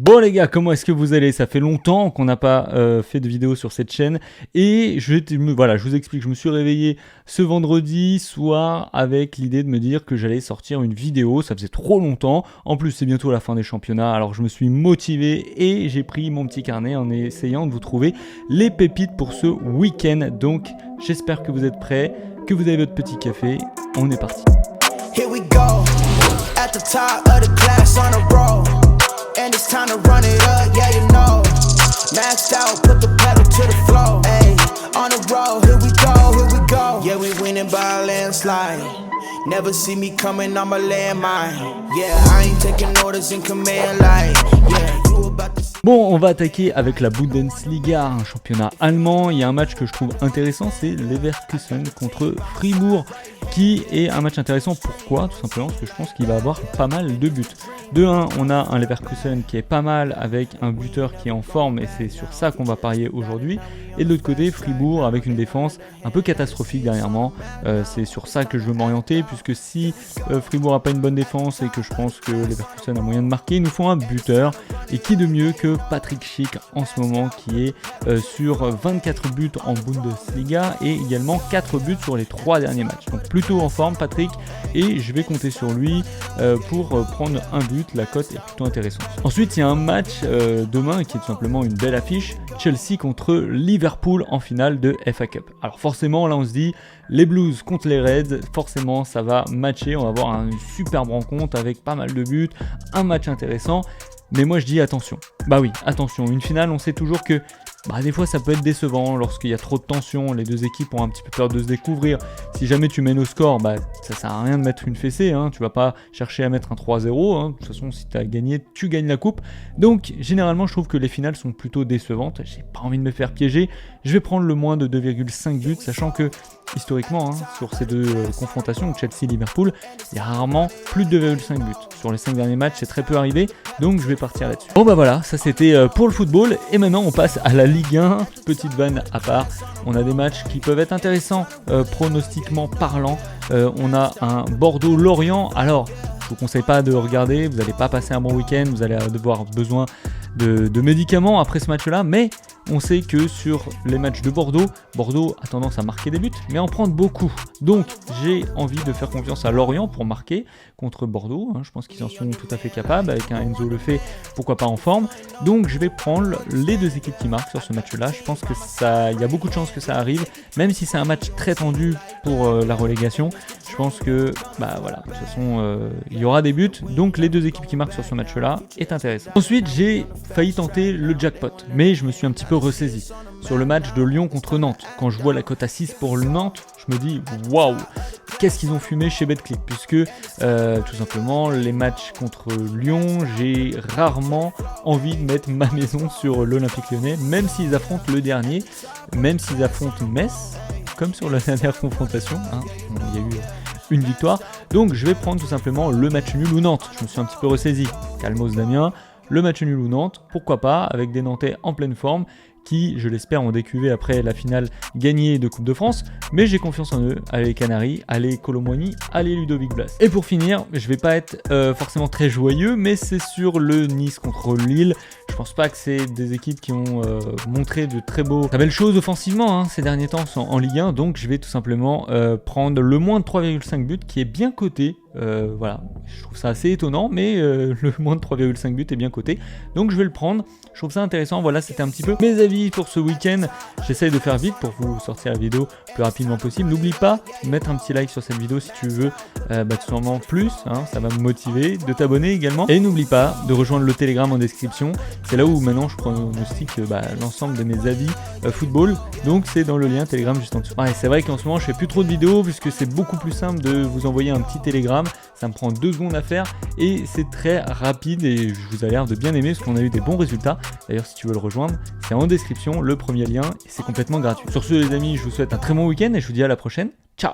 Bon les gars, comment est-ce que vous allez? Ça fait longtemps qu'on n'a pas fait de vidéo sur cette chaîne et voilà, je vous explique, je me suis réveillé ce vendredi soir avec l'idée de me dire que j'allais sortir une vidéo, ça faisait trop longtemps, en plus c'est bientôt la fin des championnats, alors je me suis motivé et j'ai pris mon petit carnet en essayant de vous trouver les pépites pour ce week-end. Donc j'espère que vous êtes prêts, que vous avez votre petit café, on est parti. Here we go, at the top of the class on a roll. And it's time to run it up, yeah you know. Maxed out, put the pedal to the floor. Ayy, on the road, here we go. Yeah, we winning by a landslide. Never see me coming, I'm a landmine. Yeah, I ain't taking orders in command like. Yeah, you about to... Bon, on va attaquer avec la Bundesliga, un championnat allemand. Il y a un match que je trouve intéressant, c'est Leverkusen contre Fribourg, qui est un match intéressant. Pourquoi? Tout simplement parce que je pense qu'il va avoir pas mal de buts. De 1, on a un Leverkusen qui est pas mal avec un buteur qui est en forme et c'est sur ça qu'on va parier aujourd'hui. Et de l'autre côté, Fribourg avec une défense un peu catastrophique dernièrement. C'est sur ça que je veux m'orienter, puisque si Fribourg n'a pas une bonne défense et que je pense que Leverkusen a moyen de marquer, il nous faut un buteur. Et qui de mieux que Patrick Schick en ce moment, qui est sur 24 buts en Bundesliga et également 4 buts sur les 3 derniers matchs. Donc plutôt en forme Patrick, et je vais compter sur lui pour prendre un but. La cote est plutôt intéressante. Ensuite il y a un match demain qui est tout simplement une belle affiche, Chelsea contre Liverpool en finale de FA Cup. Alors forcément là on se dit les Blues contre les Reds, forcément ça va matcher, on va avoir une superbe rencontre avec pas mal de buts, un match intéressant. Mais moi je dis attention, bah oui, attention, une finale on sait toujours que des fois ça peut être décevant lorsqu'il y a trop de tension, les deux équipes ont un petit peu peur de se découvrir. Si jamais tu mènes au score, ça sert à rien de mettre une fessée, tu vas pas chercher à mettre un 3-0, de toute façon si tu as gagné, tu gagnes la coupe. Donc généralement je trouve que les finales sont plutôt décevantes, j'ai pas envie de me faire piéger, je vais prendre le moins de 2,5 buts, sachant que historiquement, sur ces deux confrontations, Chelsea-Liverpool, il y a rarement plus de 2,5 buts. Sur les 5 derniers matchs, c'est très peu arrivé, donc je vais partir là-dessus. Bon voilà, ça c'était pour le football, et maintenant on passe à la Ligue 1, petite vanne à part. On a des matchs qui peuvent être intéressants, pronostiquement parlant. On a un Bordeaux-Lorient, alors je vous conseille pas de regarder, vous n'allez pas passer un bon week-end, vous allez devoir besoin de médicaments après ce match-là, mais on sait que sur les matchs de Bordeaux a tendance à marquer des buts, mais à en prendre beaucoup. Donc j'ai envie de faire confiance à Lorient pour marquer contre Bordeaux, je pense qu'ils en sont tout à fait capables, avec un Enzo Lefebvre, pourquoi pas en forme. Donc je vais prendre les deux équipes qui marquent sur ce match-là, je pense que il y a beaucoup de chances que ça arrive, même si c'est un match très tendu pour la relégation. Je pense que, voilà, de toute façon, il y aura des buts, donc les deux équipes qui marquent sur ce match-là est intéressant. Ensuite, j'ai failli tenter le jackpot, mais je me suis un petit peu ressaisi. Sur le match de Lyon contre Nantes, quand je vois la cote à 6 pour le Nantes, je me dis, waouh, qu'est-ce qu'ils ont fumé chez Betclic, puisque tout simplement, les matchs contre Lyon, j'ai rarement envie de mettre ma maison sur l'Olympique Lyonnais, même s'ils affrontent le dernier, même s'ils affrontent Metz, comme sur la dernière confrontation, il y a eu une victoire. Donc je vais prendre tout simplement le match nul ou Nantes. Je me suis un petit peu ressaisi. Calmos Damien, le match nul ou Nantes, pourquoi pas, avec des Nantais en pleine forme, qui, je l'espère, ont décuvé après la finale gagnée de Coupe de France, mais j'ai confiance en eux. Allez Canaries, allez Colomboigny, allez Ludovic Blas. Et pour finir, je vais pas être forcément très joyeux, mais c'est sur le Nice contre Lille. Je pense pas que c'est des équipes qui ont montré de très belles choses offensivement ces derniers temps en Ligue 1, donc je vais tout simplement prendre le moins de 3,5 buts qui est bien coté. Voilà, je trouve ça assez étonnant, mais le moins de 3,5 buts est bien coté, donc je vais le prendre. Je trouve ça intéressant. Voilà, c'était un petit peu mes avis pour ce week-end. J'essaye de faire vite pour vous sortir la vidéo le plus rapidement possible. N'oublie pas de mettre un petit like sur cette vidéo si tu veux tout simplement plus, ça va me motiver, de t'abonner également, et n'oublie pas de rejoindre le Telegram en description. C'est là où maintenant je pronostique l'ensemble de mes avis football, donc c'est dans le lien Telegram juste en dessous. Ouais, c'est vrai qu'en ce moment je fais plus trop de vidéos puisque c'est beaucoup plus simple de vous envoyer un petit Telegram. Ça me prend 2 secondes à faire et c'est très rapide et je vous ai l'air de bien aimer parce qu'on a eu des bons résultats. D'ailleurs si tu veux le rejoindre, c'est en description, le premier lien, et c'est complètement gratuit. Sur ce les amis, je vous souhaite un très bon week-end et je vous dis à la prochaine. Ciao!